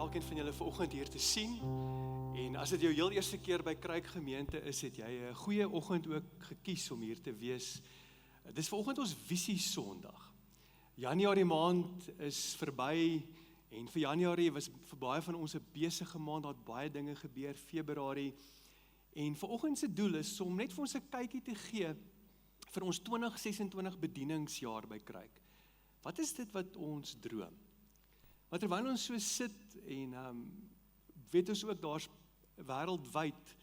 elkeen van julle vanoggend hier te sien. En as dit jou heel eerste keer by Kruik Gemeente is, het jy 'n goeie oggend ook gekies om hier te wees. Dis vanoggend ons Visie Sondag. Januarie maand is verby en vir Januarie was vir baie van ons 'n besige maand, daar het baie dinge gebeur, Februarie. En vanoggend se doel is om net vir ons 'n kykie te gee vir ons 2026 bedieningsjaar by Kruik. Wat is dit wat ons droom? Maar terwyl ons so sit en weet ons ook daar's wêreldwyd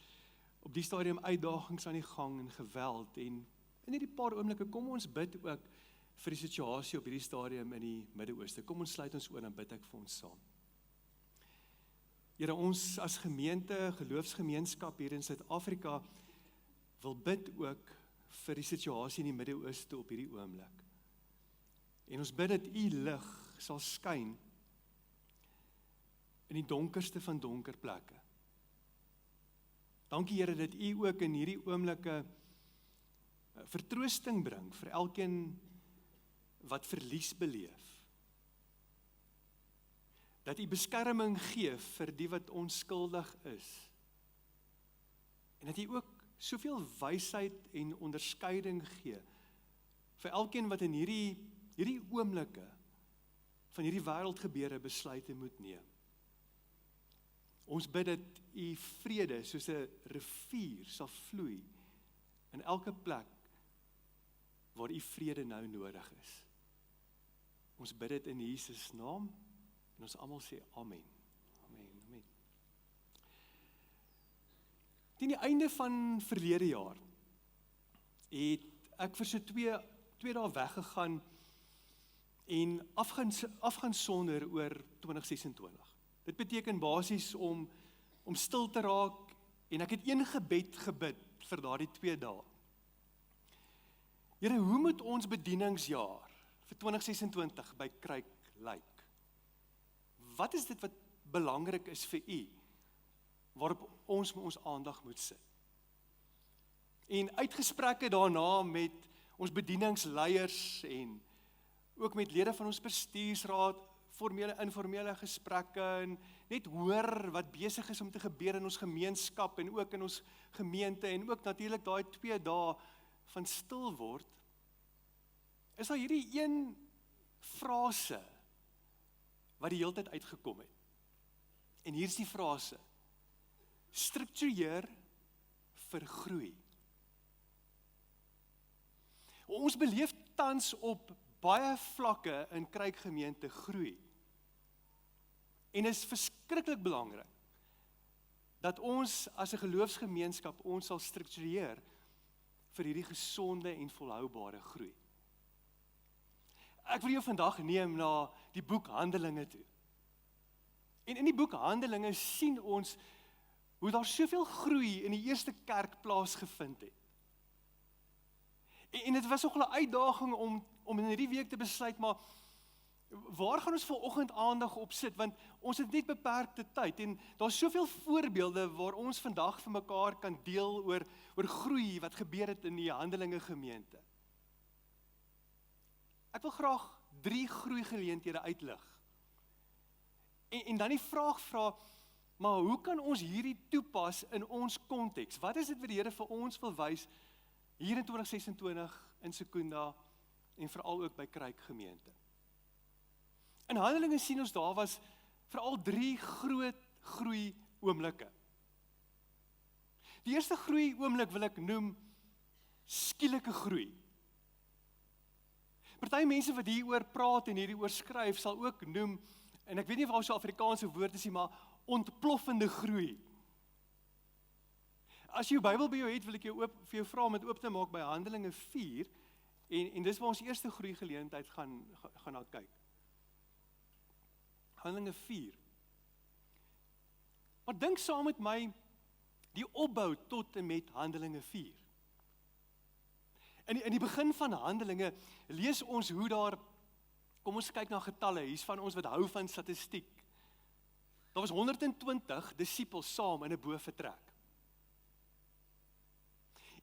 op die stadium uitdagings aan die gang en geweld en in hierdie paar oomblikke kom ons bid ook vir die situasie op hierdie stadium in die Midde-Ooste. Kom ons sluit ons oor en bid ek vir ons saam. Here, ons as gemeente, geloofsgemeenskap hier in Suid-Afrika wil bid ook vir die situasie in die Midde-Ooste op hierdie oomblik. En ons bid dat U lig sal skyn in die donkerste van donker plekke. Dankie Here dat U ook in hierdie oomblikke vertroosting bring vir elkeen wat verlies beleef. Dat U beskerming gee vir die wat onskuldig is. En dat U ook soveel wysheid en onderskeiding gee vir elkeen wat in hierdie oomblikke van hierdie wêreldgebeure besluite moet neem. Ons bid dat U vrede soos 'n rivier sal vloei in elke plek waar U vrede nou nodig is. Ons bid dit in Jesus naam en ons almal sê amen. Amen. Amen. Teen die einde van verlede jaar het ek vir so twee dae weggegaan en afgaan sonder oor 2026. Dit beteken basies om stil te raak en ek het een gebed gebid vir daardie 2 dae. Here, hoe moet ons bedieningsjaar vir 2026 by Kruik lyk? Wat is dit wat belangrik is vir U, waarop ons aandag moet sit? En uit gesprekke daarna met ons bedieningsleiers en ook met lede van ons bestuursraad, formele, informele gesprekke en net hoor wat besig is om te gebeur in ons gemeenskap en ook in ons gemeente en ook natuurlik daai 2 dae van stil word, is daar hierdie een frase wat die hele tyd uitgekom het. En hier is die frase: struktureer vir groei. Ons beleef tans op baie vlakke in Kruik Gemeente groei. En is verskriklik belangrik dat ons as 'n geloofsgemeenskap ons sal struktureer vir hierdie gesonde en volhoubare groei. Ek wil jou vandag neem na die boek Handelinge toe. En in die boek Handelinge sien ons hoe daar soveel groei in die eerste kerk plaasgevind het. En dit was nog 'n uitdaging om in hierdie week te besluit, maar waar gaan ons vanoggend aandag op sit? Want ons het net beperkte tyd en daar's soveel voorbeelde waar ons vandag vir mekaar kan deel oor groei wat gebeur het in die Handelinge gemeente. Ek wil graag 3 groeigeleenthede uitlig. En dan die vraag vra, maar hoe kan ons hierdie toepas in ons konteks? Wat is dit wat die Here vir ons wil wys hier in 2026 in Secunda en veral ook by Kruik Gemeente? In Handelinge sien ons daar was veral 3 groot groei oomblikke. Die eerste groei oomblik wil ek noem skielike groei. Party mense wat hieroor praat en hierdie oor skryf sal ook noem, en ek weet nie of daar so Afrikaanse woord is nie, maar ontploffende groei. As jy jou Bybel by jou het, wil ek vir jou vra om dit oop te maak by Handelinge 4 en dis waar ons eerste groei geleentheid gaan na kyk. Handelinge 4. Maar dink saam met my die opbou tot en met Handelinge 4. In die begin van Handelinge lees ons hoe daar, kom ons kyk na getalle, hier's van ons wat hou van statistiek. Daar was 120 disippels saam in 'n boefvertrek.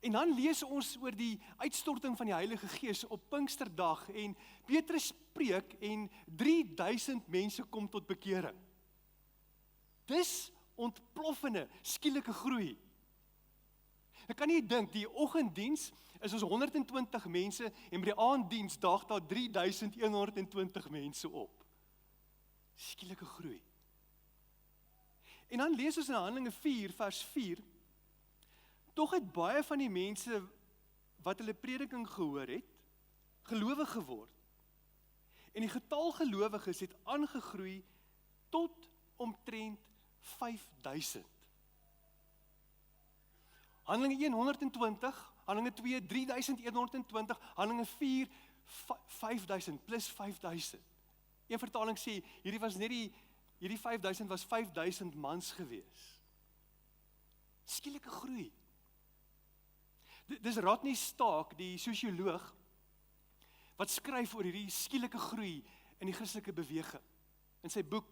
En dan lees ons oor die uitstorting van die Heilige Gees op Pinksterdag en Petrus preek en 3000 mense kom tot bekering. dis ontploffende, skielike groei. Ek kan nie dink, die oggenddiens is ons 120 mense en by die aanddiens daag daar 3120 mense op. Skielike groei. En dan lees ons in Handelinge 4 vers 4, tog het baie van die mense wat hulle prediking gehoor het, gelowig geword. En die getal gelowiges het aangegroei tot omtrent 5000. Handelinge 1, 120, Handelinge 2, 3120, Handelinge 4, 5000 plus 5000. Een vertaling sê, hierdie 5000 was 5000 mans gewees. Skielike groei. Dis Rodney Stark, die sosioloog, wat skryf oor hierdie skielike groei in die Christelike beweging. In sy boek,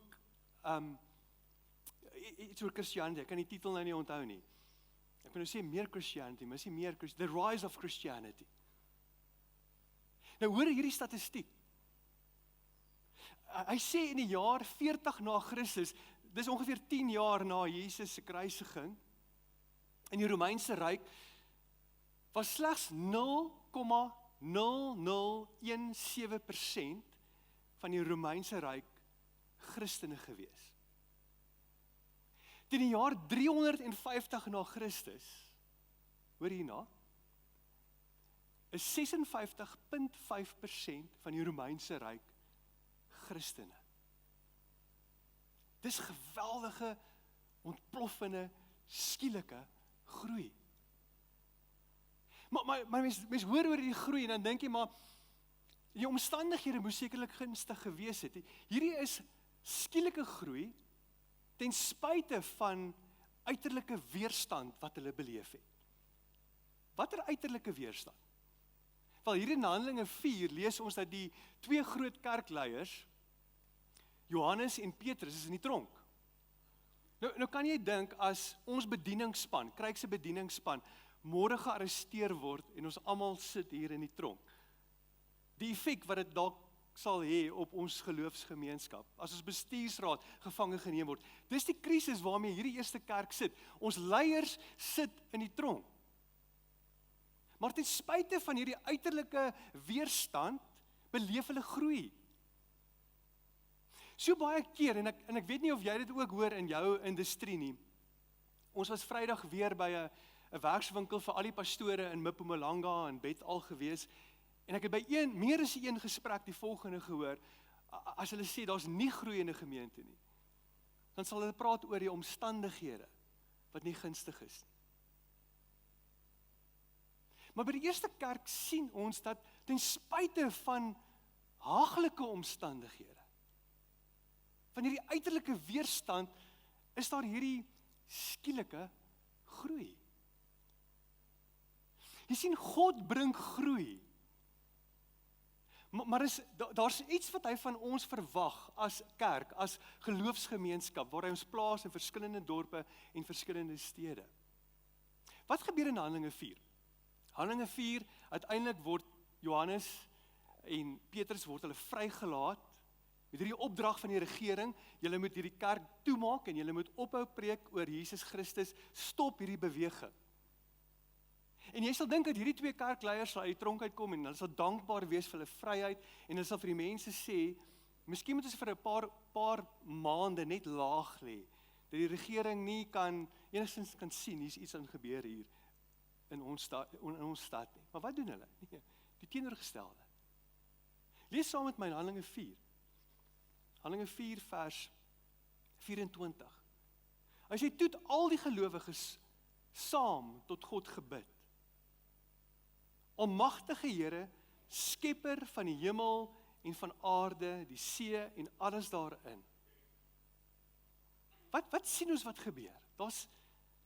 iets oor Christianity, ek kan die titel nou nie onthou nie. Ek wil nou sê meer Christianity, maar sê meer The Rise of Christianity. Nou hoor hierdie statistiek. Hy sê in die jaar 40 na Christus, dis ongeveer 10 jaar na Jesus se kruisiging, in die Romeinse Ryk, was slegs 0,0017% van die Romeinse Ryk Christene gewees. Teen die jaar 350 na Christus, hoor hierna, is 56,5% van die Romeinse Ryk Christene. Dis geweldige, ontploffende, skielike groei. Maar mens hoor oor die groei en dan dink jy maar, die omstandighede moes sekerlik gunstig gewees het. Hierdie is skielike groei, ten spyte van uiterlike weerstand wat hulle beleef het. Watter uiterlike weerstand? Wel, hier in Handelinge 4 lees ons dat die twee groot kerkleiers, Johannes en Petrus, is in die tronk. Nou kan jy dink, as ons bedieningsspan, Kruikse bedieningsspan, môre gearresteer word en ons almal sit hier in die tronk. Die effek wat dit dalk sal hê op ons geloofsgemeenskap, as ons bestuursraad gevange geneem word. Dis die krisis waarmee hierdie eerste kerk sit. Ons leiers sit in die tronk. Maar ten spyte van hierdie uiterlike weerstand, beleef hulle groei. So baie keer, en ek weet nie of jy dit ook hoor in jou industrie nie. Ons was Vrydag weer by 'n werkswinkel vir al die pastore in Mpumalanga en Bethal gewees, en ek het by meer as een gesprek die volgende gehoor, as hulle sê, daar's nie groei in 'n gemeente nie, dan sal hulle praat oor die omstandighede, wat nie gunstig is nie. Maar by die eerste kerk sien ons dat, ten spyte van haaglike omstandighede, van hierdie uiterlike weerstand, is daar hierdie skielike groei. Jy sien, God bring groei. Maar daar's iets wat hy van ons verwag as kerk, as geloofsgemeenskap, waar hy ons plaas in verskillende dorpe en verskillende stede. Wat gebeur in Handelinge 4? Handelinge 4, uiteindelik word Johannes en Petrus word hulle vrygelaat, met hierdie opdrag van die regering, julle moet hierdie kerk toemaak en julle moet ophou preek oor Jesus Christus, stop hierdie beweging. En jy sal dink dat hierdie twee kerkleiers sal uit die tronk uitkom en hulle sal dankbaar wees vir hulle vryheid en hulle sal vir die mense sê, miskien moet ons vir 'n paar maande net laag lê, dat die regering nie enigstens kan sien, hier's iets aan gebeur hier in ons stad nie. Maar wat doen hulle? Nee, die teenoorgestelde. Lees saam met my in Handelinge 4. Handelinge 4 vers 24. Hy sê, toe het al die gelowiges saam tot God gebid. Almagtige Here, skepper van die hemel en van aarde, die see en alles daarin. Wat sien ons wat gebeur? Daar's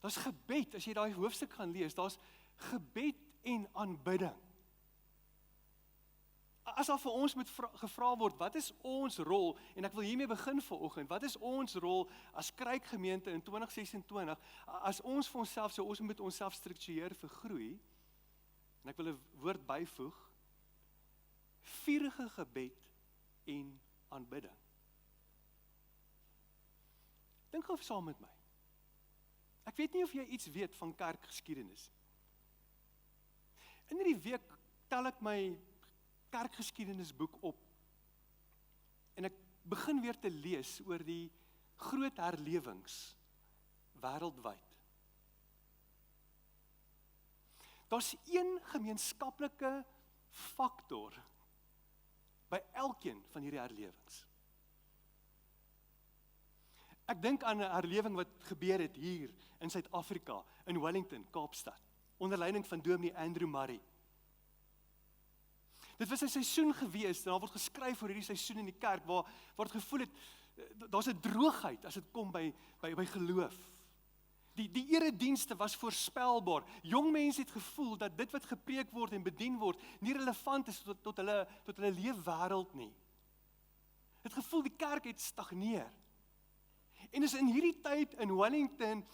gebed, as jy daai hoofstuk gaan lees, daar's gebed en aanbidding. As al vir ons moet gevra word, wat is ons rol, en ek wil hiermee begin vanoggend, wat is ons rol as Kruikgemeente in 2026, as ons vir onsself, ons moet onsself struktureer vir groei, en ek wil 'n woord byvoeg, vurige gebed en aanbidding. Dink gou saam met my. Ek weet nie of jy iets weet van kerkgeskiedenis. In hierdie week tel ek my kerkgeskiedenisboek op en ek begin weer te lees oor die groot herlewings wêreldwyd. Daar's een gemeenskaplike faktor by elkeen van hierdie herlewings. Ek dink aan 'n herlewing wat gebeur het hier in Suid-Afrika, in Wellington, Kaapstad, onder leiding van Dominee Andrew Murray. Dit was 'n seisoen gewees, en daar word geskryf oor hierdie seisoen in die kerk, waar het gevoel het, daar's 'n droogheid as dit kom by geloof. Die eredienste was voorspelbaar. Jong mense het gevoel dat dit wat gepreek word en bedien word, nie relevant is tot hulle leefwêreld nie. Het gevoel die kerk het stagneer. En is in hierdie tyd in Wellington,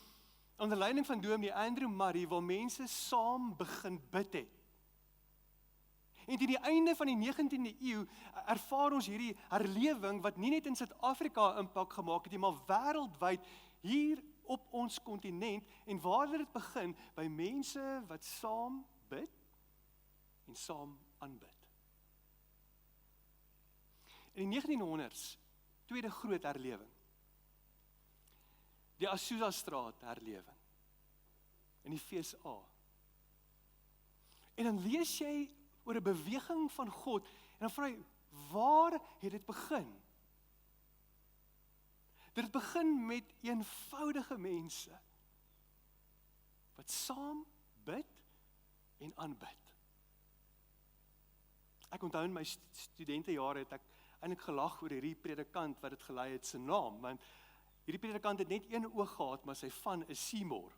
onder leiding van Dominee Andrew Murray, waar mense saam begin bid het. En teen die einde van die 19de eeu ervaar ons hierdie herlewing wat nie net in Suid-Afrika impak gemaak het nie, maar wêreldwyd hier op ons kontinent, en waar dit begin by mense wat saam bid en saam aanbid. In die 1900s, tweede groot herlewing, die Azusa Straat herlewing in die FSA. En dan lees jy oor 'n beweging van God, en dan vra jy, waar het dit begin? Dit begin met eenvoudige mense, wat saam bid en aanbid. Ek onthou in my studentejare het ek eintlik gelag oor hierdie predikant wat dit gelei het se naam, want hierdie predikant het net een oog gehad, maar sy van is Seymour.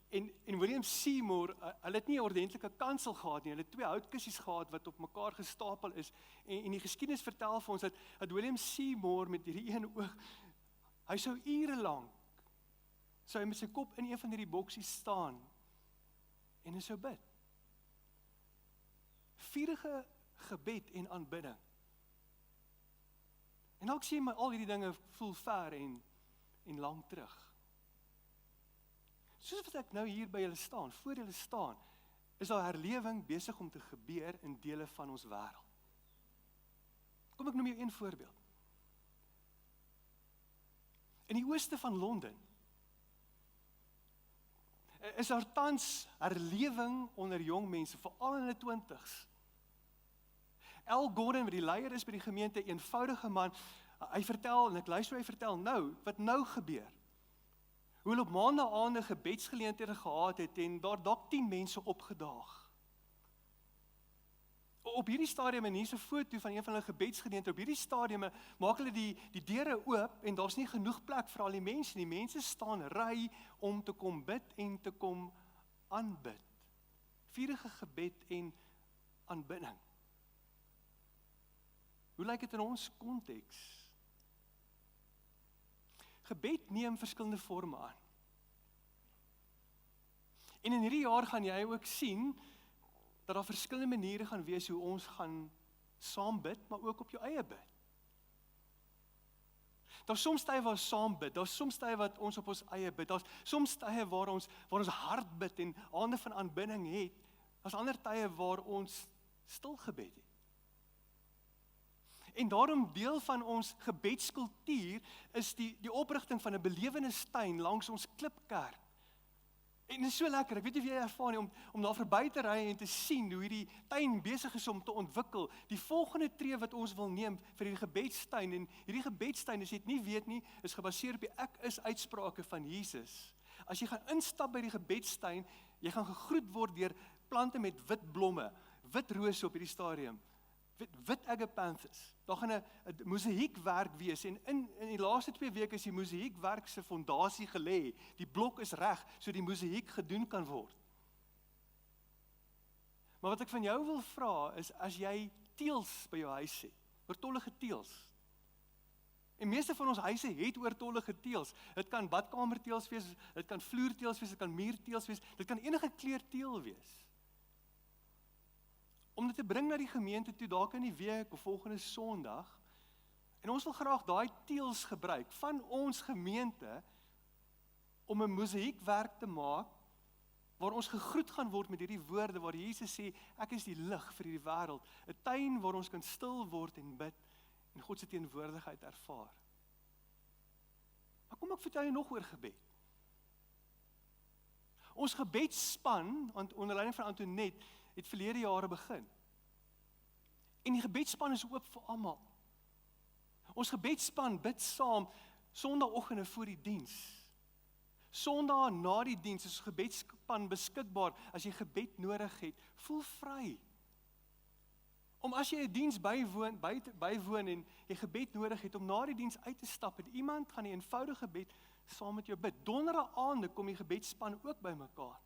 En William Seymour, hulle het nie 'n ordentlike kansel gehad nie, hulle het 2 houtkussies gehad wat op mekaar gestapel is, en die geskiedenis vertel vir ons dat William Seymour met hierdie een oog, hy sou ure lank, sou hy met sy kop in een van hierdie boksies staan, en hy sou bid. Vurige gebed en aanbidding. En dalk sien my al hierdie dinge voel ver en lank terug. Soos wat ek nou hier by julle staan, voor julle staan, is daar herlewing besig om te gebeur in dele van ons wêreld. Kom ek noem jou een voorbeeld. In die ooste van Londen is daar tans herlewing onder jong mense, veral in hulle 20's. Al Gordon, wat die leier is by die gemeente, eenvoudige man, hy vertel, en ek luister, hy vertel nou, wat nou gebeur. Hoe hulle op maandaande gebedsgeleenthede gehad het, en daar dalk 10 mense opgedaag. Op hierdie stadium, en hier is 'n foto van een van hulle gebedsgeleenthede, op hierdie stadium maak hulle die deure oop, en daar's nie genoeg plek vir al die mense nie. Mense staan ry om te kom bid en te kom aanbid. Vurige gebed en aanbidding. Hoe lyk dit in ons konteks? Gebed neem verskillende vorme aan. En in hierdie jaar gaan jy ook sien dat daar verskillende maniere gaan wees hoe ons gaan saam bid, maar ook op jou eie bid. Daar's soms tye waar ons saam bid, daar's soms tye wat ons op ons eie bid, daar's soms tye waar ons hard bid en aande van aanbidding het, daar's ander tye waar ons stil gebed het. En daarom deel van ons gebedskultuur is die oprigting van 'n belewenstuin langs ons klipkerk. En dit is so lekker, ek weet nie of jy ervaar nie, om daar verby te ry en te sien hoe hierdie tuin besig is om te ontwikkel. Die volgende tree wat ons wil neem vir hierdie gebedstuin, en hierdie gebedstuin, as jy dit nie weet nie, is gebaseer op die ek is uitsprake van Jesus. As jy gaan instap by die gebedstuin, jy gaan gegroet word deur plante met wit blomme, wit rose op hierdie stadium, wit agapanthus. Daar gaan 'n mosaïekwerk wees, en in die laaste 2 weke is die mosaïekwerk se fondasie gelê. Die blok is reg, so die mosaïek gedoen kan word. Maar wat ek van jou wil vra is, as jy teëls by jou huis het, oortollige teëls. En meeste van ons huise het oortollige teëls. Dit kan badkamerteëls wees, dit kan vloerteëls wees, dit kan muurteëls wees, dit kan enige kleur teël wees. Om dit te bring na die gemeente toe, dalk in die week of volgende Sondag, En ons wil graag daai teels gebruik van ons gemeente om 'n mosaïekwerk te maak waar ons gegroet gaan word met hierdie woorde waar Jesus sê, ek is die lig vir hierdie wêreld, 'n tuin waar ons kan stil word en bid en God se teenwoordigheid ervaar. Maar kom ek vertel jou nog oor gebed. Ons gebedsspan, onder leiding van Antoinette, het verlede jare begin. En die gebedsspan is oop vir almal. Ons gebedsspan bid saam Sondagoggende voor die diens. Sondag na die diens is gebedsspan beskikbaar as jy gebed nodig het. Voel vry. Om as jy 'n diens bywoon en jy gebed nodig het, om na die diens uit te stap en iemand gaan die eenvoudige gebed saam met jou bid. Donderdae kom die gebedsspan ook bymekaar.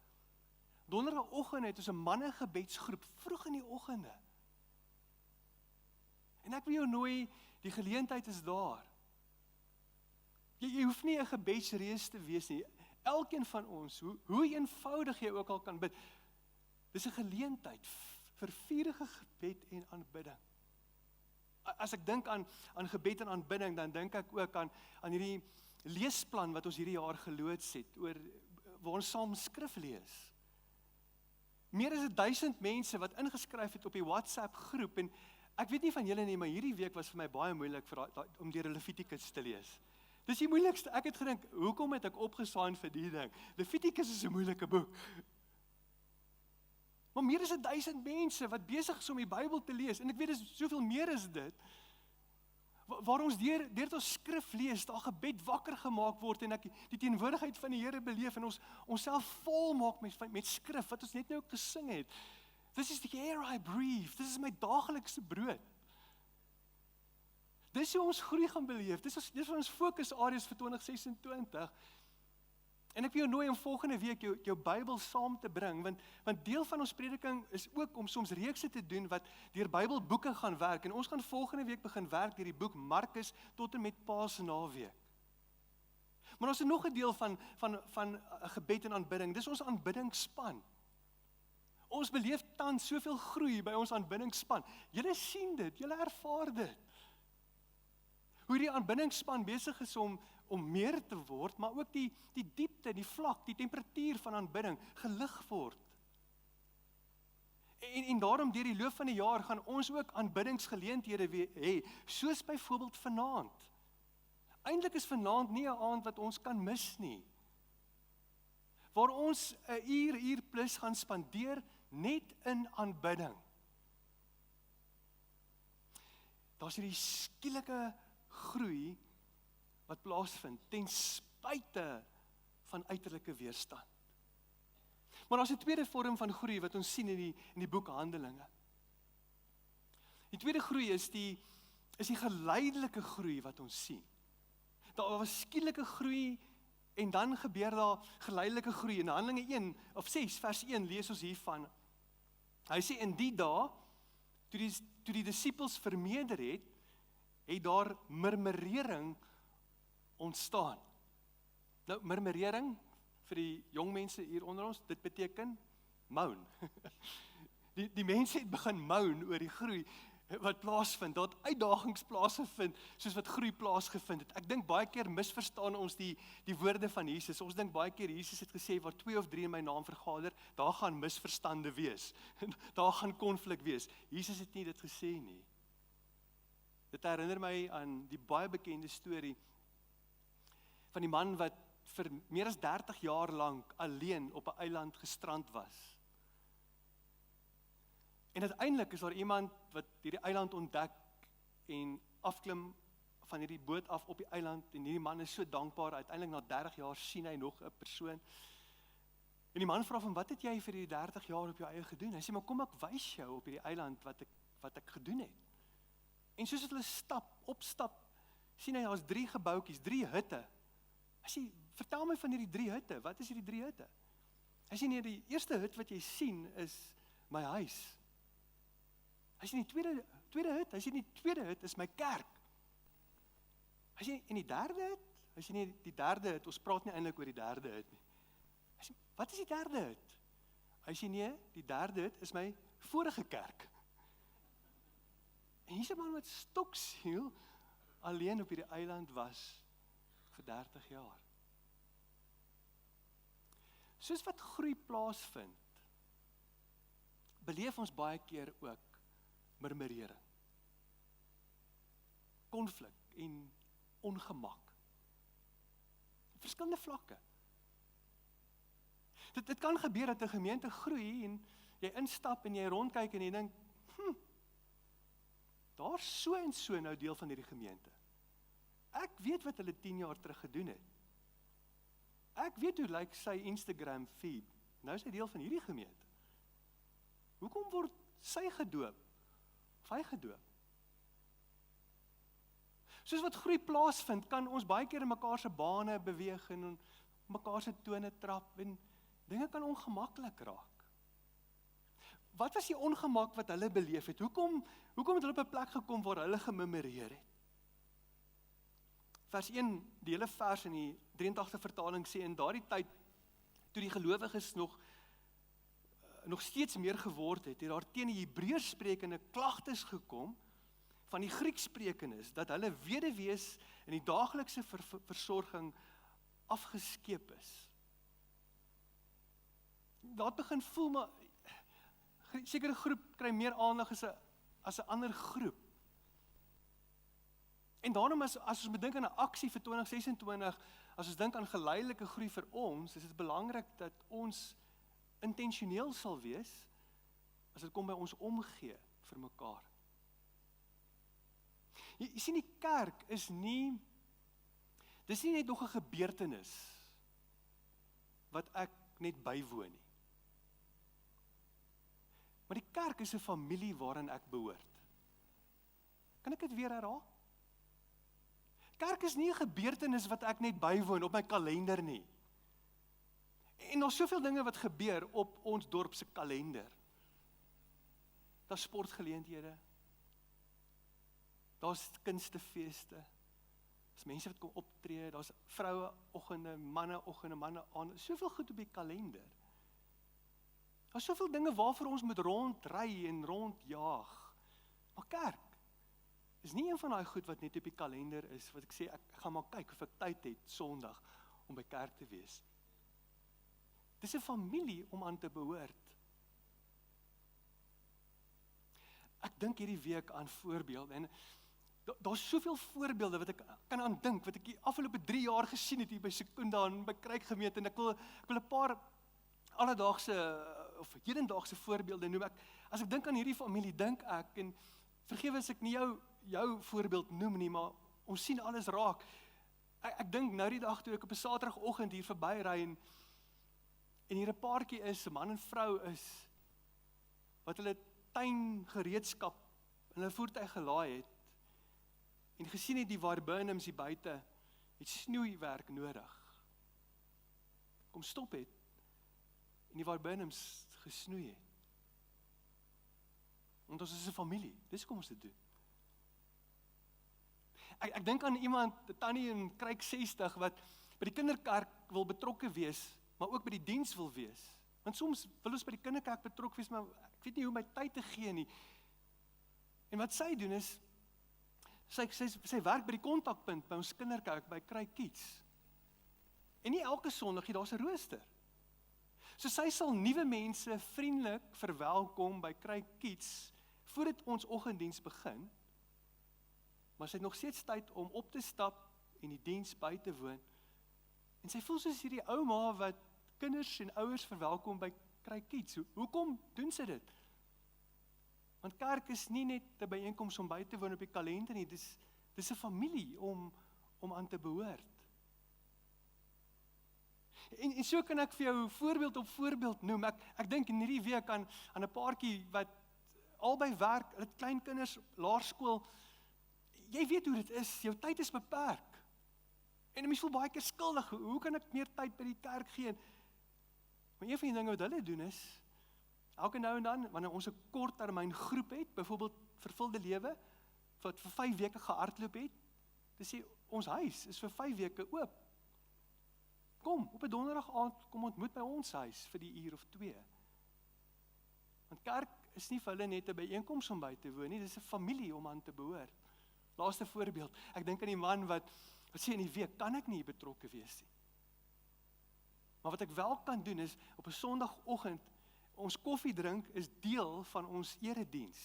Donderdagoggend het ons 'n manne gebedsgroep vroeg in die oggende. En ek wil jou nooi, die geleentheid is daar. Jy hoef nie 'n gebedsreus te wees nie. Elkeen van ons, hoe eenvoudig jy ook al kan bid, dis 'n geleentheid vir vurige gebed en aanbidding. As ek dink aan gebed en aanbidding, dan dink ek ook aan hierdie leesplan wat ons hierdie jaar geloods het, waar ons saam skrif lees. Meer as 1000 mense wat ingeskryf het op die WhatsApp groep, en ek weet nie van julle nie, maar hierdie week was vir my baie moeilik om deur Levitikus te lees. Dis die moeilikste. Ek het gedink, hoekom het ek opgesaai vir die ding? Levitikus is 'n moeilike boek. Maar meer as 1000 mense wat besig is om die Bybel te lees, en ek weet dis soveel meer as dit, waar ons deur ons skrif lees, daar gebed wakker gemaak word, en ek die teenwoordigheid van die Here beleef, en ons onsself vol maak met skrif, wat ons net nou ook gesing het. This is the air I breathe, this is my daaglikse brood. Dis hoe ons groei gaan beleef, dis wat ons fokusareas vir 2026, en ek wil jou nooi om volgende week jou Bybel saam te bring, want deel van ons prediking is ook om soms reekse te doen wat deur Bybelboeke gaan werk, en ons gaan volgende week begin werk deur die boek Markus tot en met Paasnaweek. Maar ons het nog 'n deel van gebed en aanbidding, dis ons aanbiddingsspan. Ons beleef tans soveel groei by ons aanbiddingsspan. Julle sien dit, julle ervaar dit. Hoe die aanbiddingsspan besig is om meer te word, maar ook die diepte, die vlak, die temperatuur van aanbidding gelig word. En daarom deur die loop van die jaar gaan ons ook aanbiddingsgeleenthede hê, soos byvoorbeeld vanaand. Eintlik is vanaand nie 'n aand wat ons kan mis nie. Waar ons 'n uur plus gaan spandeer net in aanbidding. Daar's hierdie skielike groei wat plaasvind ten spyte van uiterlike weerstand. Maar daar's 'n tweede vorm van groei wat ons sien in die boek Handelinge. Die tweede groei is die geleidelike groei wat ons sien. Daar was skielike groei en dan gebeur daar geleidelike groei. In Handelinge 1 of 6 vers 1 lees ons hiervan. Hy sê in die dae toe die disippels vermeerder het daar murmurering ontstaan. Nou, murmurering, vir die jong mense hier onder ons, dit beteken moan. Die mense het begin moan oor die groei wat plaasvind, dat uitdagings plaasgevind, soos wat groei plaasgevind het. Ek dink baie keer misverstaan ons die woorde van Jesus. Ons dink baie keer Jesus het gesê, waar 2 of 3 in my naam vergader, daar gaan misverstande wees. Daar gaan konflik wees. Jesus het nie dit gesê nie. Dit herinner my aan die baie bekende storie van die man wat vir meer as 30 jaar lank alleen op 'n eiland gestrand was. En uiteindelik is daar iemand wat hierdie eiland ontdek en afklim van hierdie boot af op die eiland, en hierdie man is so dankbaar, uiteindelik na 30 jaar sien hy nog 'n persoon. En die man vra van, wat het jy vir die 30 jaar op jou eie gedoen? Hy sê, maar kom ek wys jou op hierdie eiland wat ek gedoen het. En soos hulle opstap, sien hy, daar's 3 gebouetjies, 3 hutte. Hy sê, vertel my van hierdie 3 hutte, wat is hierdie 3 hutte? Hy sê, nee, die eerste hut wat jy sien is my huis. Hy sê, die tweede hut, hy sê, die tweede hut is my kerk. Hy sê, en die derde hut? Hy sê, nee, die derde hut, ons praat nie eintlik oor die derde hut nie. Hy sê, wat is die derde hut? Hy sê, nee, die derde hut is my vorige kerk. En hier's 'n man met stoksiel, alleen op hierdie eiland was vir 30 jaar. Soos wat groei plaasvind, beleef ons baie keer ook murmurering, konflik en ongemak. Verskillende vlakke. Dit kan gebeur dat 'n gemeente groei en jy instap en jy rondkyk en jy dink, daar so en so nou deel van hierdie gemeente. Ek weet wat hulle 10 jaar terug gedoen het. Ek weet hoe lyk sy Instagram feed. Nou is hy deel van hierdie gemeente. Hoekom word sy gedoop? Of hy gedoop? Soos wat groei plaasvind, kan ons baie keer in mekaar se bane beweeg en mekaar se tone trap en dinge kan ongemaklik raak. Wat was die ongemak wat hulle beleef het? Hoekom het hulle op 'n plek gekom waar hulle gemurmureer het? Vers 1, die hele vers in die 83 vertaling sê, in daardie tyd, toe die gelowiges nog steeds meer geword het daar teen die Hebreërs sprekende klagtes gekom, van die Grieks sprekendes, dat hulle weduwees in die daaglikse versorging afgeskeep is. Laat begin voel, maar sekere groep kry meer aandag as 'n ander groep. En daarom as ons bedink aan 'n aksie vir 2026, as ons dink aan geleidelike groei vir ons, is dit belangrik dat ons intentioneel sal wees, as dit kom by ons omgee vir mekaar. Jy sien, die kerk is dis nie net nog 'n gebeurtenis, wat ek net bywoon nie. Maar die kerk is 'n familie waarin ek behoort. Kan ek dit weer herhaal? Kerk is nie 'n gebeurtenis wat ek net bywoon op my kalender nie. En daar's soveel dinge wat gebeur op ons dorp se kalender. Daar's sportgeleenthede. Daar's kunstefeeste. Daar's mense wat kom optree, daar's vroueoggende, manne aan, soveel goed op die kalender. Daar's soveel dinge waarvoor ons moet rondry en rondjaag. Maar kerk is nie een van daai goed wat net op die kalender is, wat ek sê, ek gaan maar kyk of ek tyd het Sondag om by kerk te wees. Dis 'n familie om aan te behoort. Ek dink hierdie week aan voorbeelde, en daar's soveel voorbeelde wat ek kan aan dink, wat ek die afgelope 3 jaar gesien het hier by Sekunda en by Kruikgemeente, en ek wil 'n paar alledaagse of hedendaagse voorbeelde noem. As ek dink aan hierdie familie, dink ek, en vergewe as ek nie jou voorbeeld noem nie, maar ons sien alles raak. Ek dink nou die dag toe ek op 'n Saterdagoggend hier verbyry en hier 'n paartjie is, 'n man en vrou is, wat hulle tuingereedskap in hulle voertuig gelaai het, en gesien het die Warburnhams hier buite het snoeiwerk nodig. Kom stop het, en die Warburnhams gesnoei het. Want ons is 'n familie, dis kom ons dit doen. Ek dink aan iemand, 'n tannie in Kruik 60, wat by die kinderkerk wil betrokke wees, maar ook by die diens wil wees. Want soms wil ons by die kinderkerk betrokke wees, maar ek weet nie hoe my tyd te gee nie. En wat sy doen is, sy werk by die kontakpunt by ons kinderkerk, by Kruik Kids. En nie elke Sondag, daar's 'n rooster. So sy sal nuwe mense vriendelik verwelkom by Kruik Kids, voordat ons oggenddiens begin, maar sy het nog steeds tyd om op te stap en die diens by te woon. En sy voel soos hierdie ouma wat kinders en ouers verwelkom by Kruik Kids. Hoekom doen sy dit? Want kerk is nie net 'n byeenkoms om by te woon op die kalender nie, dis 'n familie om aan te behoort. En so kan ek vir jou voorbeeld op voorbeeld noem. Ek dink in hierdie week aan 'n paartjie wat albei werk, hulle het klein kinders op laerskool. Jy weet hoe dit is, jou tyd is beperk. En mens voel baie keer skuldig, hoe kan ek meer tyd by die kerk gee? Maar een van die dinge wat hulle doen is, elke nou en dan, wanneer ons 'n korttermyn groep het, byvoorbeeld vervulde lewe, wat vir 5 weke gehardloop het, dis sê, ons huis is vir 5 weke oop. Kom, op 'n donderdag aand, kom ontmoet by ons huis vir die uur of 2. Want kerk is nie vir hulle net 'n byeenkoms om by te woon nie, dis 'n familie om aan te behoort. Laaste voorbeeld, ek dink aan die man wat sê in die week, kan ek nie betrokke wees nie. Maar wat ek wel kan doen is, op 'n Sondagoggend, ons koffie drink is deel van ons erediens.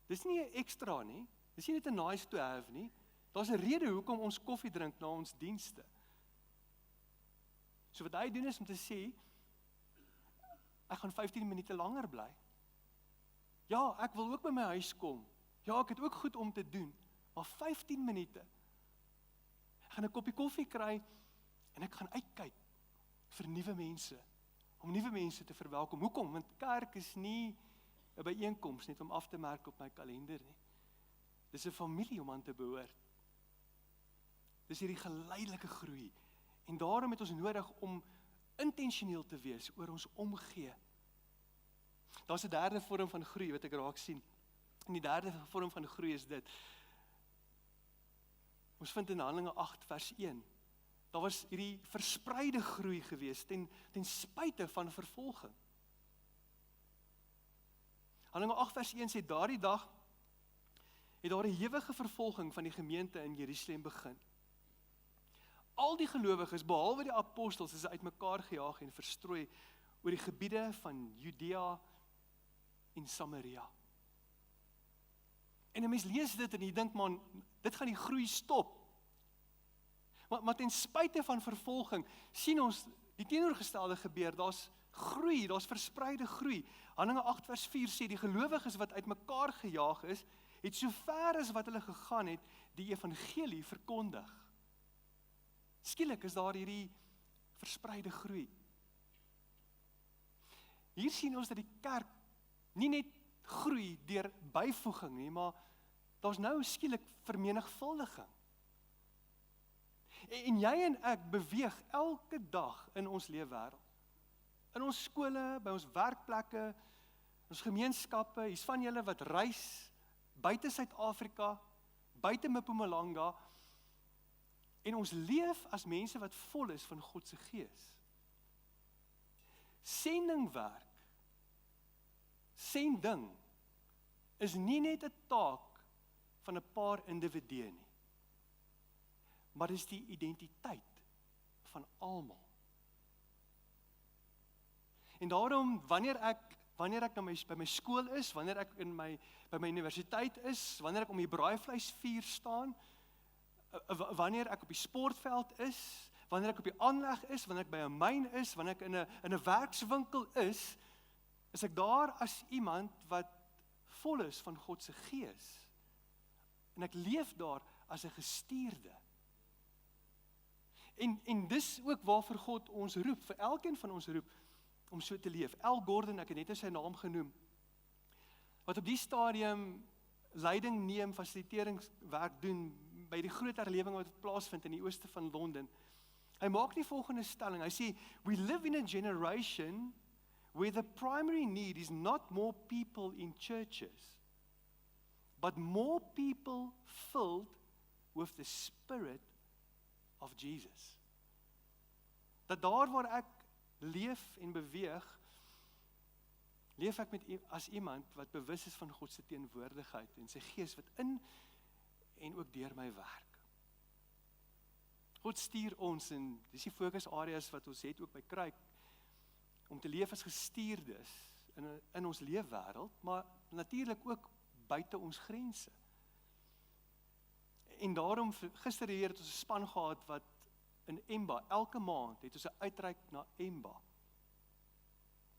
Dis nie 'n ekstra nie, dis nie net 'n nice to have nie, daar's 'n rede hoekom ons koffie drink na ons dienste. So wat hy doen is om te sê, ek gaan 15 minute langer bly. Ja, ek wil ook by my huis kom. Ja, ek het ook goed om te doen, maar 15 minute. Ek gaan 'n koppie koffie kry en ek gaan uitkyk vir nuwe mense, om nuwe mense te verwelkom. Hoekom? Want kerk is nie 'n byeenkoms net om af te merk op my kalender nie. Dis 'n familie om aan te behoort. Dis hierdie geleidelike groei. En daarom het ons nodig om intentioneel te wees oor ons omgee. Daar's 'n derde vorm van groei wat ek raak sien. En die derde vorm van groei is dit. Ons vind in Handelinge 8 vers 1. Daar was hierdie verspreide groei gewees ten spyte van vervolging. Handelinge 8 vers 1 sê, daardie dag het daar 'n hewige vervolging van die gemeente in Jerusalem begin. Al die gelowiges, behalwe die apostels, is uitmekaar gejaag en verstrooi oor die gebiede van Judea en Samaria. En 'n mens lees dit en jy dink, man, dit gaan die groei stop. Maar ten spyte van vervolging, sien ons die teenoorgestelde gebeur, daar's groei, daar's verspreide groei. Handelinge 8 vers 4 sê, die gelowiges wat uitmekaar gejaag is, het so ver as wat hulle gegaan het, die evangelie verkondig. Skielik is daar hierdie verspreide groei. Hier sien ons dat die kerk nie net groei deur byvoeging nie, maar daar's nou skielik vermenigvuldiging. En jy en ek beweeg elke dag in ons leefwêreld. In ons skole, by ons werkplekke, ons gemeenskappe, hier's van julle wat reis buite Suid-Afrika, buite Mpumalanga, en ons leef as mense wat vol is van God se gees. Sending is nie net 'n taak van 'n paar individue nie, maar dis die identiteit van almal. En daarom, wanneer ek by my skool is, wanneer ek by my universiteit is, wanneer ek om die braaivleisvuur staan, wanneer ek op die sportveld is, wanneer ek op die aanleg is, wanneer ek by 'n myn is, wanneer ek in 'n werkswinkel is ek daar as iemand wat vol is van God se gees. En ek leef daar as 'n gestuurde. En dis ook waarvoor God ons roep, vir elkeen van ons roep, om so te leef. Al Gordon, ek het net sy naam genoem, wat op die stadium leiding neem, fasiliteeringswerk doen, by die groot herlewing wat plaasvind in die ooste van Londen. Hy maak die volgende stelling, hy sê, we live in a generation where the primary need is not more people in churches, but more people filled with the Spirit of Jesus. Dat daar waar ek leef en beweeg, leef ek as iemand wat bewus is van God se teenwoordigheid en sy gees wat in en ook deur my werk. God stuur ons, en dis die fokusareas wat ons het ook by Kruik, om te leef as gestuurdes in ons leefwêreld, maar natuurlik ook buite ons grense. En daarom, gister hier het ons 'n span gehad wat in Emba, elke maand het ons 'n uitreik na Emba.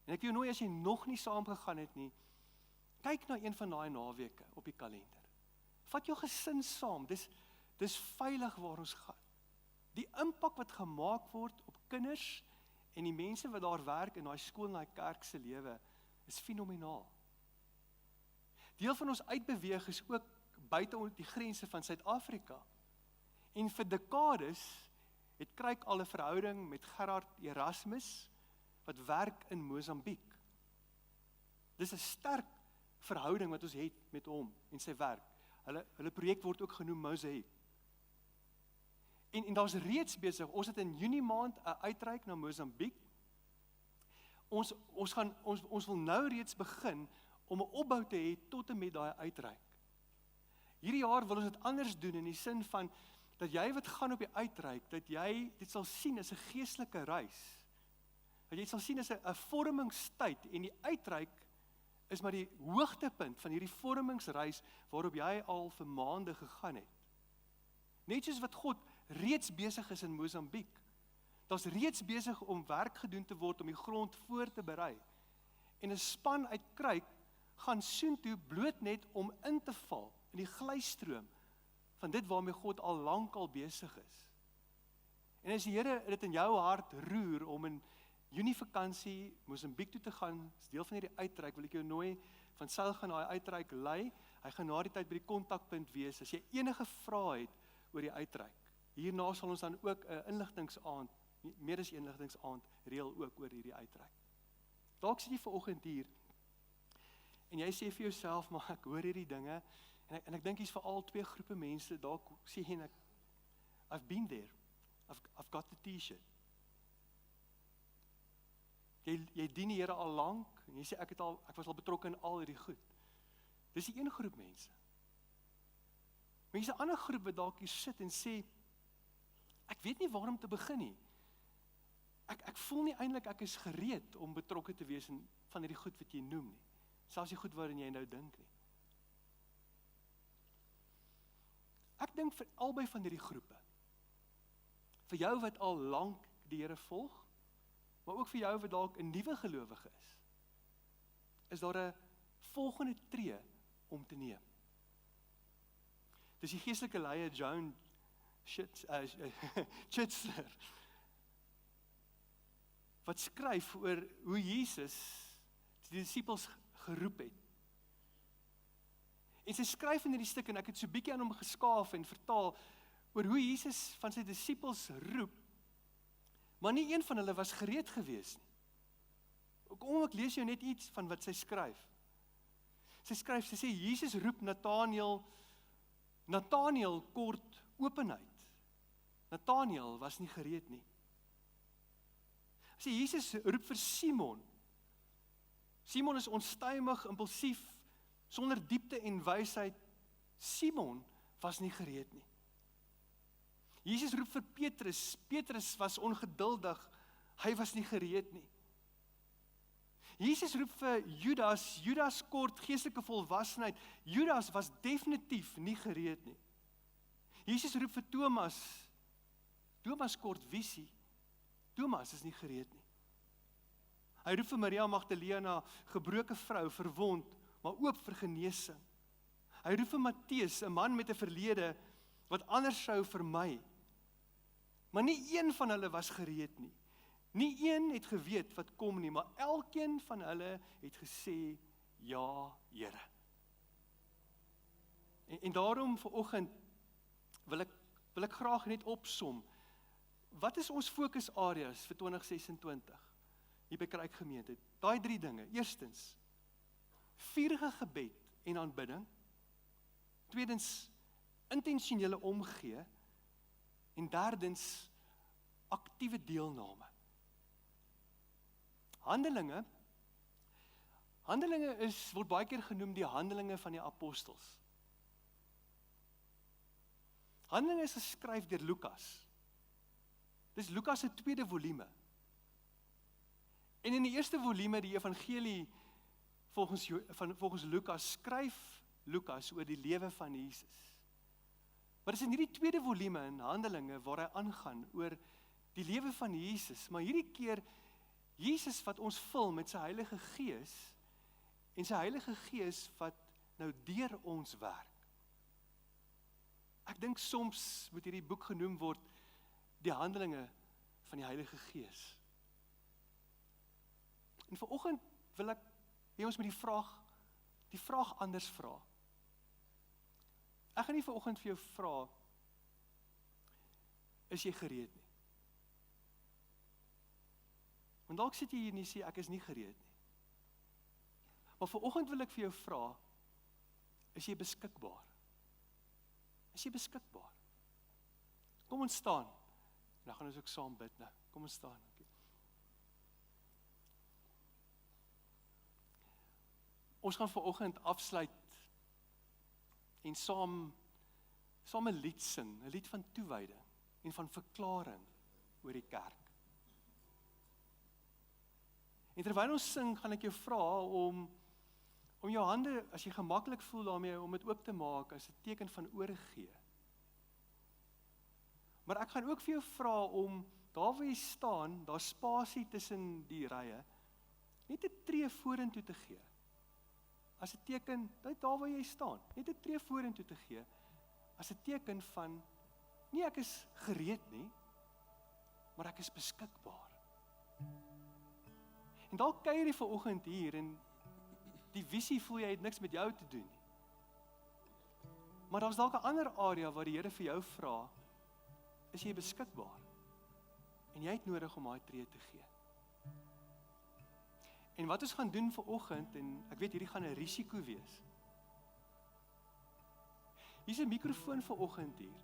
En ek wil nooi, as jy nog nie saam gegaan het nie, kyk na een van daai naweke op die kalender. Vat jou gesin saam, dis veilig waar ons gaan. Die impak wat gemaak word op kinders en die mense wat daar werk in daai skool en daai kerk se lewe is fenomenaal. Deel van ons uitbeweeg is ook buite die grense van Suid-Afrika. En vir dekades het Kruik al 'n verhouding met Gerard Erasmus wat werk in Mosambiek. Dis 'n sterk verhouding wat ons het met hom en sy werk. Hulle projek word ook genoem Mosaic. En daar's reeds besig, ons het in Junie maand 'n uitreik na Mosambiek. Ons wil nou reeds begin om 'n opbou te hê tot en met daai uitreik. Hierdie jaar wil ons dit anders doen in die sin van dat jy wat gaan op die uitreik, dat jy dit sal sien as 'n geestelike reis. Dat jy dit sal sien as 'n vormingstyd en die uitreik is maar die hoogtepunt van hierdie vormingsreis waarop jy al vir maande gegaan het. Net soos wat God reeds besig is in Mosambiek. Daar's reeds besig om werk gedoen te word om die grond voor te berei. En 'n span uit Kruik gaan soontoe bloot net om in te val in die glystroom van dit waarmee God al lankal besig is. En as die Here dit in jou hart roer om in Junie vakansie Mosambiek toe te gaan, as deel van hierdie uitreik, wil ek jou nooi, van Sail gaan daai uitreik lei. Hy gaan na die tyd by die kontakpunt wees, as jy enige vrae het oor die uitreik. Hierna sal ons dan ook 'n inligtingsaand, meer as inligtingsaand, reël ook oor hierdie uitreik. Dalk sit jy vanoggend hier, en jy sê vir jouself, maar ek hoor hierdie dinge, en ek dink hier's veral twee groepe mense, dalk sê jy, I've been there, I've got the t-shirt. Jy dien die Here al lank, en jy sê ek was al betrokke in al hierdie goed. Dis die een groep mense. Maar hier's 'n ander groep wat dalk hier sit en sê, ek weet nie waar om te begin nie. Ek voel nie eintlik ek is gereed om betrokke te wees in van hierdie goed wat jy noem nie. Selfs die goed waarin jy nou dink nie. Ek dink vir albei van hierdie groepe, vir jou wat al lank die Here volg, maar ook vir jou wat dalk 'n nuwe gelowige is daar 'n volgende tree om te neem. Dis die geestelike leier Joan Chitzer wat skryf oor hoe Jesus die disippels geroep het. En sy skryf in hierdie stuk, en ek het so bietjie aan hom geskaaf en vertaal, oor hoe Jesus van sy disippels roep, maar nie een van hulle was gereed gewees nie. Kom, ek lees jou net iets van wat sy skryf. Sy sê, Jesus roep Nathanael kort openheid. Nathanael was nie gereed nie. Sy sê, Jesus roep vir Simon. Simon is onstuimig, impulsief, sonder diepte en wysheid. Simon was nie gereed nie. Jesus roep vir Petrus. Petrus was ongeduldig, hy was nie gereed nie. Jesus roep vir Judas. Judas kort geestelike volwassenheid. Judas was definitief nie gereed nie. Jesus roep vir Thomas. Thomas kort visie. Thomas is nie gereed nie. Hy roep vir Maria Magdalena, gebroke vrou, verwond, maar oop vir genesing. Hy roep vir Matteus, 'n man met 'n verlede wat anders sou vermy. Maar nie een van hulle was gereed nie. Nie een het geweet wat kom nie, maar elkeen van hulle het gesê, ja, Here. En daarom vanoggend wil ek graag net opsom. Wat is ons fokusareas vir 2026? Hier by Kruik Gemeente. Daai 3 dinge. Eerstens, vurige gebed en aanbidding. Tweedens, intentionele omgee. En derdens, aktiewe deelname. Handelinge word baie keer genoem die handelinge van die apostels. Handelinge is geskryf deur Lukas. Dis Lukas se tweede volume. En in die eerste volume, die evangelie volgens Lukas, skryf Lukas oor die lewe van Jesus. Maar dis in hierdie tweede volume in Handelinge waar hy aangaan oor die lewe van Jesus, maar hierdie keer Jesus wat ons vul met sy Heilige Gees, en sy Heilige Gees wat nou deur ons werk. Ek dink soms moet hierdie boek genoem word die Handelinge van die Heilige Gees. En vanoggend wil ek hê ons met die vraag anders vra. Ek gaan nie vanoggend vir jou vra, is jy gereed nie? Want dalk sit jy hier en jy sê, ek is nie gereed nie. Maar vanoggend wil ek vir jou vra, is jy beskikbaar? Is jy beskikbaar? Kom ons staan. Dan gaan ons ook saam bid nou. Kom ons staan. Okay. Ons gaan vanoggend afsluit en saam saam 'n lied sing, 'n lied van toewyding en van verklaring oor die kerk. En terwyl ons sing, gaan ek jou vra om jou hande, as jy gemaklik voel daarmee, om dit oop te maak as 'n teken van oorgee. Maar ek gaan ook vir jou vra om, daar waar jy staan, daar spasie tussen die rye, net 'n tree vorentoe te gee. As 'n teken, net daar waar jy staan, net 'n tree vorentoe te gee, as 'n teken van, nie ek is gereed nie, maar ek is beskikbaar. En dalk kuier jy vanoggend hier, en die visie voel jy het niks met jou te doen nie. Maar daar's dalk 'n ander area waar die Here vir jou vra, is jy beskikbaar? En jy het nodig om daai tree te gee. En wat ons gaan doen vanoggend, en ek weet hierdie gaan 'n risiko wees. Hier's 'n mikrofoon vanoggend hier.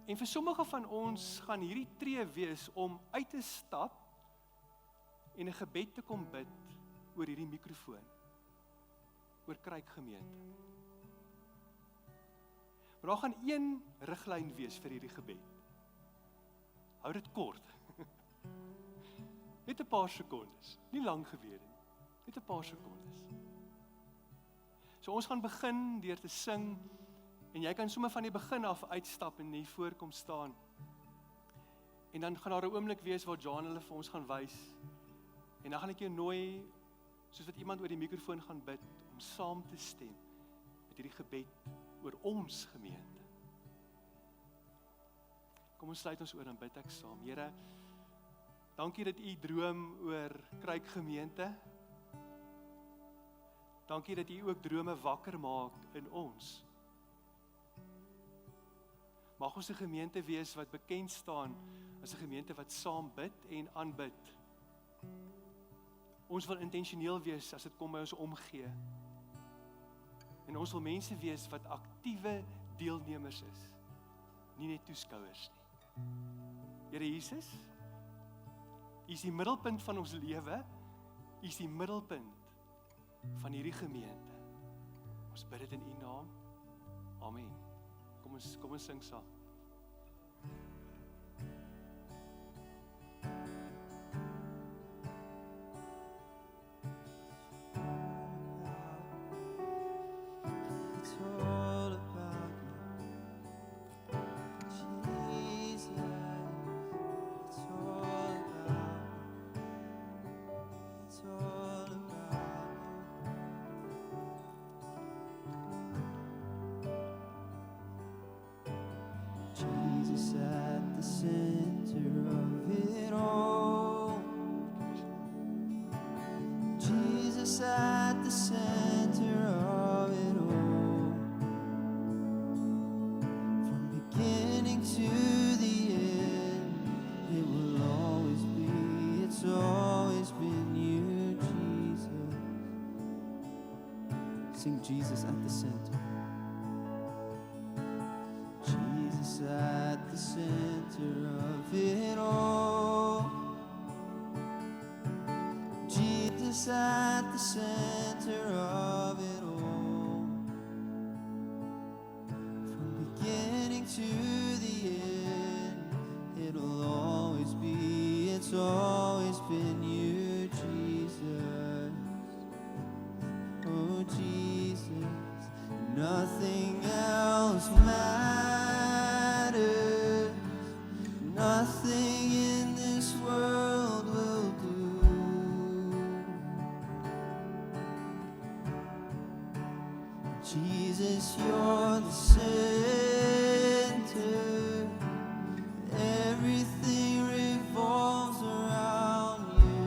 En vir sommige van ons gaan hierdie tree wees om uit te stap en 'n gebed te kom bid oor hierdie mikrofoon, oor Kruikgemeente. Maar daar gaan een riglyn wees vir hierdie gebed. Hou dit kort. Net 'n paar sekondes, nie lang geweer nie, net 'n paar sekondes. So ons gaan begin deur te sing, en jy kan sommer van die begin af uitstap en hier voorkom staan. En dan gaan daar 'n oomblik wees waar John hulle vir ons gaan wys, en dan gaan ek jou nooi, soos wat iemand oor die mikrofoon gaan bid, om saam te stem met hierdie gebed oor ons gemeente. Kom ons sluit ons oor en bid ek saam. Here, dankie dat U droom oor Kruikgemeente. Dankie dat U ook drome wakker maak in ons. Mag ons 'n gemeente wees wat bekend staan as 'n gemeente wat saam bid en aanbid. Ons wil intentioneel wees as dit kom by ons omgee. En ons wil mense wees wat aktiewe deelnemers is, nie net toeskouers nie. Here Jesus, U is die middelpunt van ons lewe, U is die middelpunt van hierdie gemeente. Ons bid dit in U naam. Amen. Kom ons sing saam. Jesus at the center of it all. Jesus at the center of it all. From beginning to the end, it will always be, it's always been you, Jesus. Sing Jesus at the center. At the center of it all. Jesus at the center of it all. From beginning to the end, it'll always be, it's always been you, Jesus. Oh Jesus, nothing else matters. Nothing in this world will do. Jesus, you're the center. Everything revolves around you.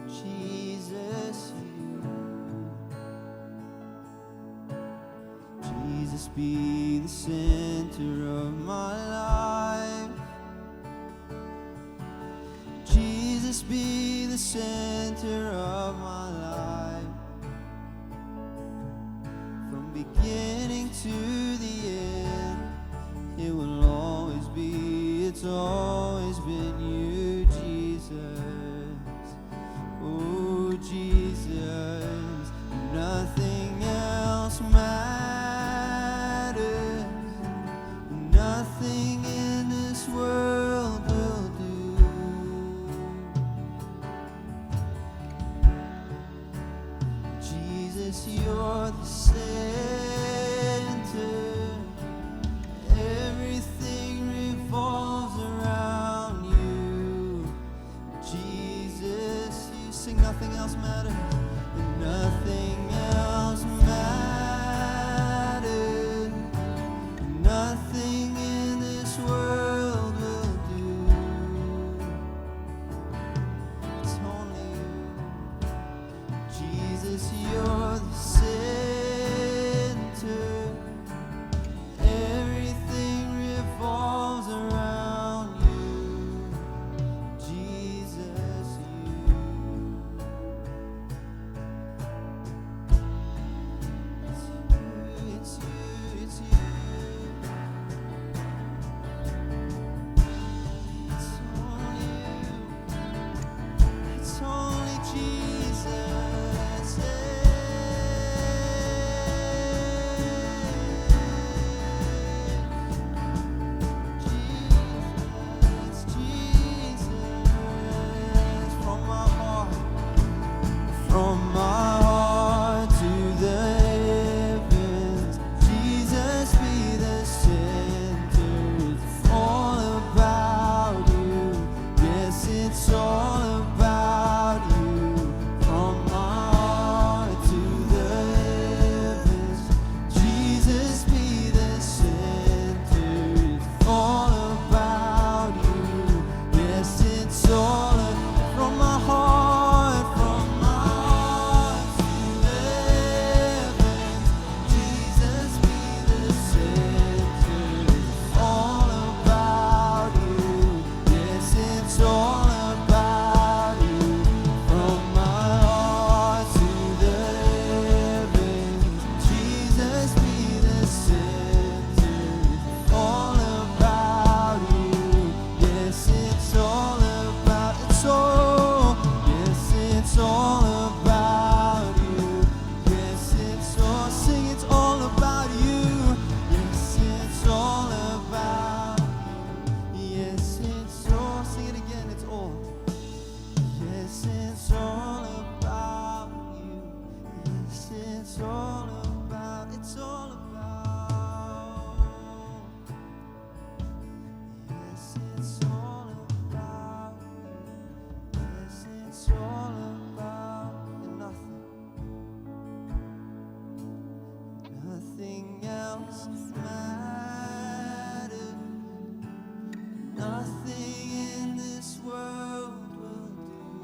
Jesus, Jesus, be the center of my life. Jesus, be the center of my life. From beginning to the end, it will always be, it's always been you, Jesus. Oh, Jesus, nothing else matters. Nothing in this world will do. Jesus, you're the center. Everything revolves around you. Jesus, be the center of my life. Jesus, be the center of my life. From beginning to the end, it will always be, it's always been you, Jesus. Oh, Jesus, nothing else matters. Oh, Jesus, nothing else matters. Nothing else matters. Nothing else matters. else matters, and nothing else matters. Nothing in this world will do. It's only you. Jesus, you're the center. Everything revolves around you. Jesus, you. It's you, it's you, it's you. It's only you. It's only Jesus. Jesus, Jesus, from my heart to the heavens. Jesus, be the center. It's all about you. Yes, it's all about you. From my heart to the heavens. Jesus, be the center. It's all about you. Yes, it's all from my heart to the heavens. Jesus, be the center. It's all about you. Yes, it's all about you. From my heart to the heavens. Jesus, be the center. It's all about you. Yes, it's all about, it's all, yes, it's all about you. Yes, it's all, sing, it's all about you. Yes, it's all about you. Yes, it's all, sing it again, it's all. Yes, it's all about you. Yes, it's all about, it's all about. Yes, it's all about you. Yes, it's all about and nothing else matters. Nothing in this world will do.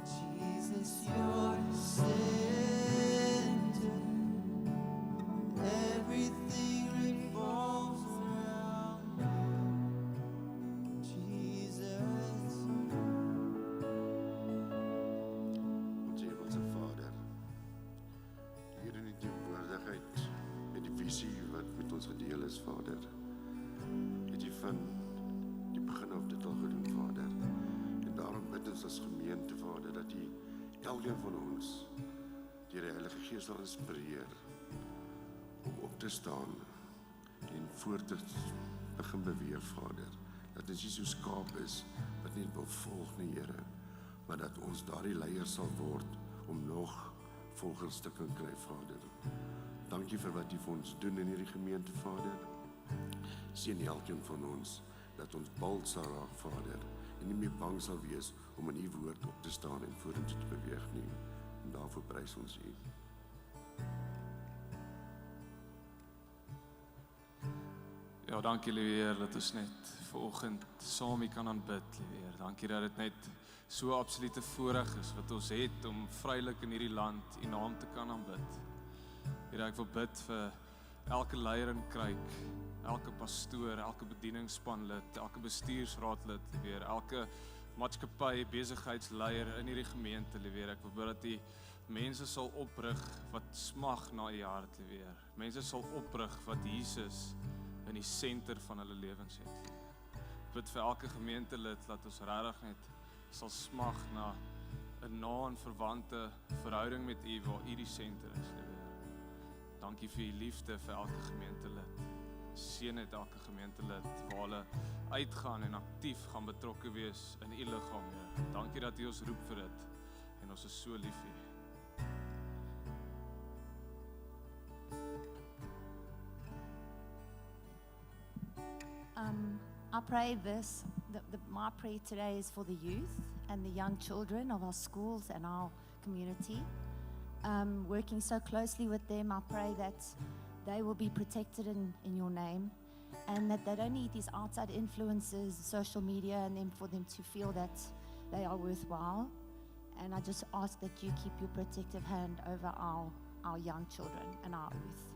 Jesus, you're the center. Everything revolves around you. Jesus. Ons Hemelse Vader, hier in die teenwoordigheid met die visie wat met ons gedeel is, Vader, het U van die begin af dit al gedoen, Vader. En daarom bid ons as gemeente, Vader, dat U elkeen van ons deur die Heilige Gees sal inspireer om op te staan en voort te begin beweeg, Vader. Dat ons nie so skaap is wat net wil volg nie, Here, maar dat ons daardie leiers sal word om nog volgers te kan kry, Vader. Dankie vir wat U vir ons doen in hierdie gemeente, Vader. Seën elkeen van ons dat ons bald sal raak, Vader, en nie meer bang sal wees om in U woord op te staan en vorentoe te beweeg nie. En daarvoor prys ons U. Ja, dankie liewe Heer dat ons net vanoggend saam hier kan aanbid, liewe Heer. Dankie dat dit net so absolute voorreg is wat ons het om vrylik in hierdie land U naam te kan aanbid. Here, ek wil bid vir elke leier in Kruik, elke pastoor, elke bedieningsspanlid, elke bestuursraadlid, liewe Heer, elke maatskappy, besigheidsleier in hierdie gemeente, liewe Heer. Ek wil bid dat U mense sal oprig wat smag na U hart, liewe Heer. Mense sal oprig wat Jesus in die senter van hulle lewens het. Ek bid vir elke gemeentelid dat ons regtig net sal smag na 'n na en verwante verhouding met U waar U die senter is, liewe Heer. Dankie vir U liefde vir elke gemeentelid. Seën net elke gemeentelid waar hulle uitgaan en aktief gaan betrokke wees in U liggaam, Here. Dankie dat U ons roep vir dit en ons is so lief vir U. I pray this my prayer today is for the youth and the young children of our schools and our community. Working so closely with them, I pray that they will be protected in your name, and that they don't need these outside influences, social media, and then for them to feel that they are worthwhile. And I just ask that you keep your protective hand over our young children and our youth.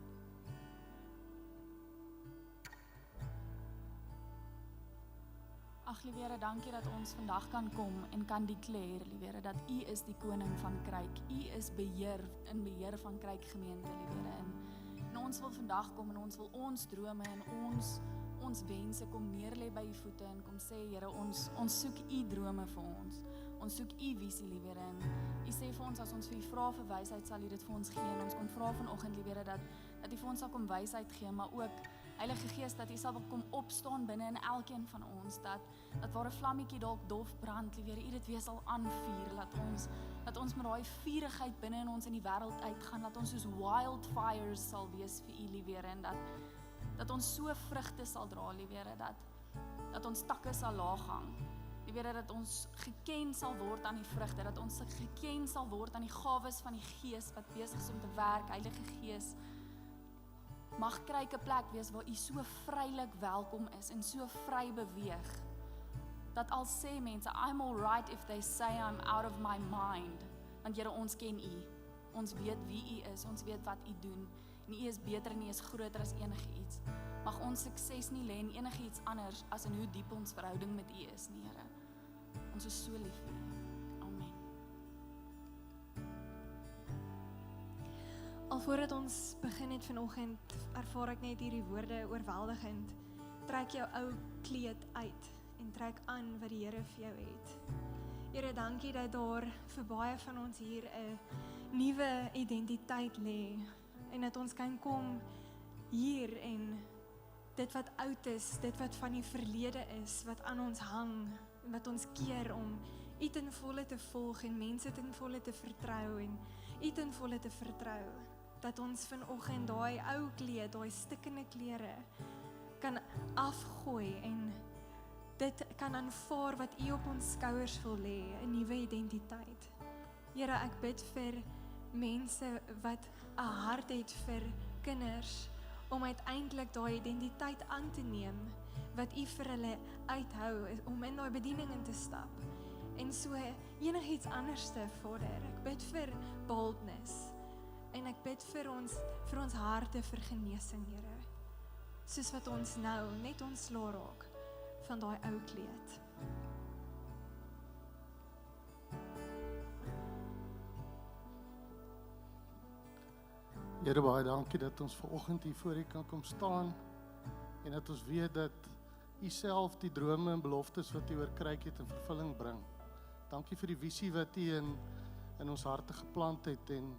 Ag liewe Here, dankie dat ons vandag kan kom en kan declare, liewe Here, dat U is die koning van Kruik. U is beheer van Kruik gemeente, liewe Here. En ons wil vandag kom en ons wil ons drome en ons wense kom neerlê by U voete en kom sê, Here, ons soek U drome vir ons. Ons soek U visie, liewe Here. En U sê vir ons, as ons vir U vra vir wysheid, sal U dit vir ons gee. En ons kom vra vanoggend, liewe Here, dat U vir ons sal kom wysheid gee, maar ook Heilige Gees, dat U sal kom opstaan binne in elkeen van ons, dat waar 'n vlammetjie dalk dof brand, liewe Here, U dit weer sal aanvuur, dat ons met daai vurigheid binne in ons in die wêreld uitgaan, dat ons soos wildfires sal wees vir U, liewe Here, en dat ons so vrugte sal dra, liewe Here, dat ons takke sal laag hang. Liewe Here, dat ons geken sal word aan die vrugte, dat ons geken sal word aan die gawes van die Gees wat besig is om te werk. Heilige Gees, mag Kruik 'n plek wees waar U so vrylik welkom is en so vry beweeg, dat al sê mense, I'm all right if they say I'm out of my mind, want Here, ons ken U, ons weet wie U is, ons weet wat U doen, en U is beter en U is groter as enige iets. Mag ons sukses nie lê in enige iets anders as in hoe diep ons verhouding met U is nie, Here. Ons is so lief vir U. Amen. Alvoordat ons begin het vanoggend, ervaar ek net hierdie woorde oorweldigend. Trek jou ou kleed uit en trek aan wat die Here vir jou het. Here, dankie dat daar vir baie van ons hier 'n nuwe identiteit lê en dat ons kan kom hier en dit wat oud is, dit wat van die verlede is, wat aan ons hang en wat ons keer om U ten volle te volg en mense ten volle te vertrou en U ten volle te vertrou, dat ons vanoggend daai ou kleed, daai stikkende klere kan afgooi en dit kan aanvaar wat U op ons skouers wil lê, 'n nuwe identiteit. Here, ek bid vir mense wat 'n hart het vir kinders, om uiteindelik daai identiteit aan te neem, wat U vir hulle uithou, om in daai bediening in te stap. En so enigiets anderste, Vader. Ek bid vir boldness, en ek bid vir ons harte vir genesing, Here. Soos wat ons nou net ontslae raak van daai ou kleed. Here, baie dankie dat ons vanoggend hier voor U kan kom staan en dat ons weet dat U self die drome en beloftes wat U oor Kruik het in vervulling bring. Dankie vir die visie wat U in ons harte geplant het en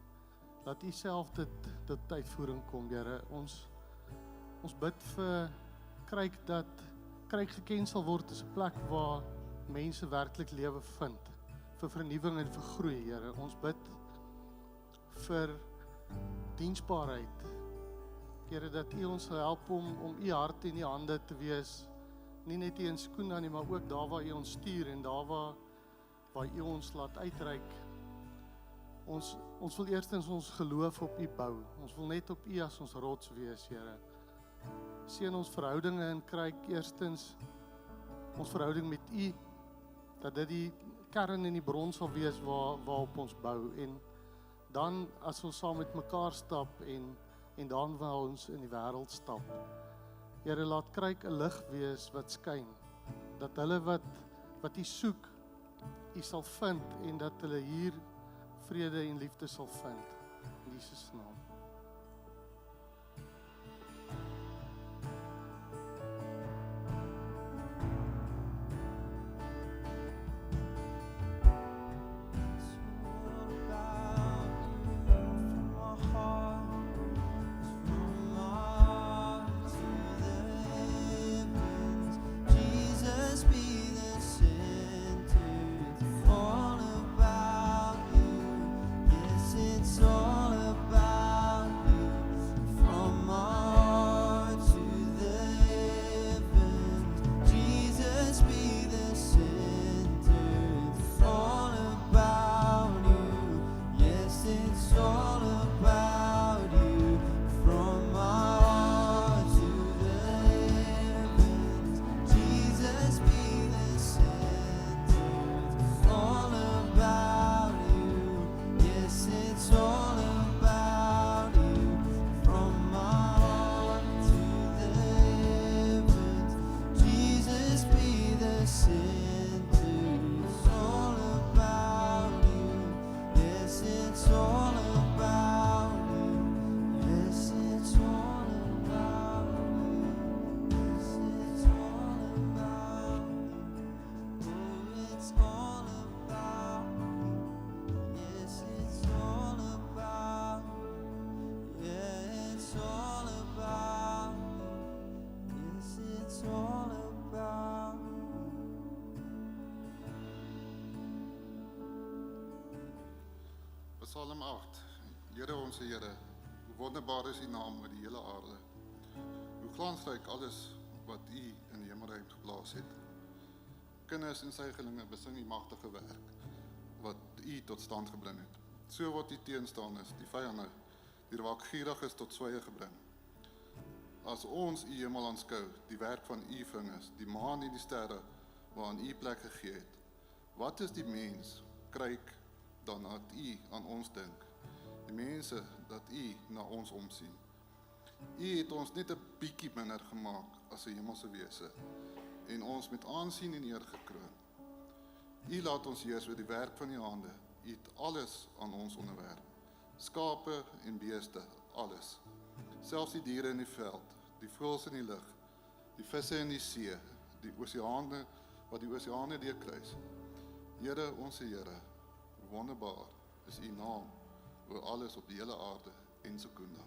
dat U self dit tot uitvoering kom, Here. Ons bid vir Kruik dat Kruik geken sal word as 'n plek waar mense werklik lewe vind, vir vernuwing en vir groei, Here. Ons bid vir diensbaarheid, Here, dat U ons sal help om U hart in U hande te wees, nie net hier in Skoena nie, maar ook daar waar U ons stuur en daar waar U ons laat uitreik. Ons wil eerstens ons geloof op U bou. Ons wil net op U as ons rots wees, Here. Seën ons verhoudinge in Kruik, eerstens ons verhouding met U, dat dit die kern en die bron sal wees waarop ons bou, en dan as ons saam met mekaar stap en dan waar ons in die wêreld stap. Here, laat Kruik 'n lig wees wat skyn, dat hulle wat U soek, U sal vind, en dat hulle hier vrede en liefde sal vind. In Jesus naam. Jesus, be the center. It's all about you. Yes, it's all about Psalm 8. Here ons Here, hoe wonderbaar is U naam oor die hele aarde. Hoe glansryk alles wat U in die hemelruim geplaas het. Kinders en suigelinge besing U magtige werk wat U tot stand gebring het. So word die teenstanders, die vyande, die waakgierig is tot swye gebring. As ons U hemel aanskou, die werk van U vingers, die maan en die sterre waaraan U plek gegee het. Wat is die mens, kryk, dan dat U aan ons dink, die mense dat U na ons omsien. U het ons net 'n bietjie minder gemaak as 'n hemelse wese en ons met aansien en eer gekroon. U laat ons heers oor die werk van U hande. U het alles aan ons onderwerp. Skape en beeste, alles. Selfs die diere in die veld, die voëls in die lug, die visse in die see, die oseane wat die oseane deurkruis. Here, ons Here, wonderbaar is U naam oor alles op die hele aarde en sekunda.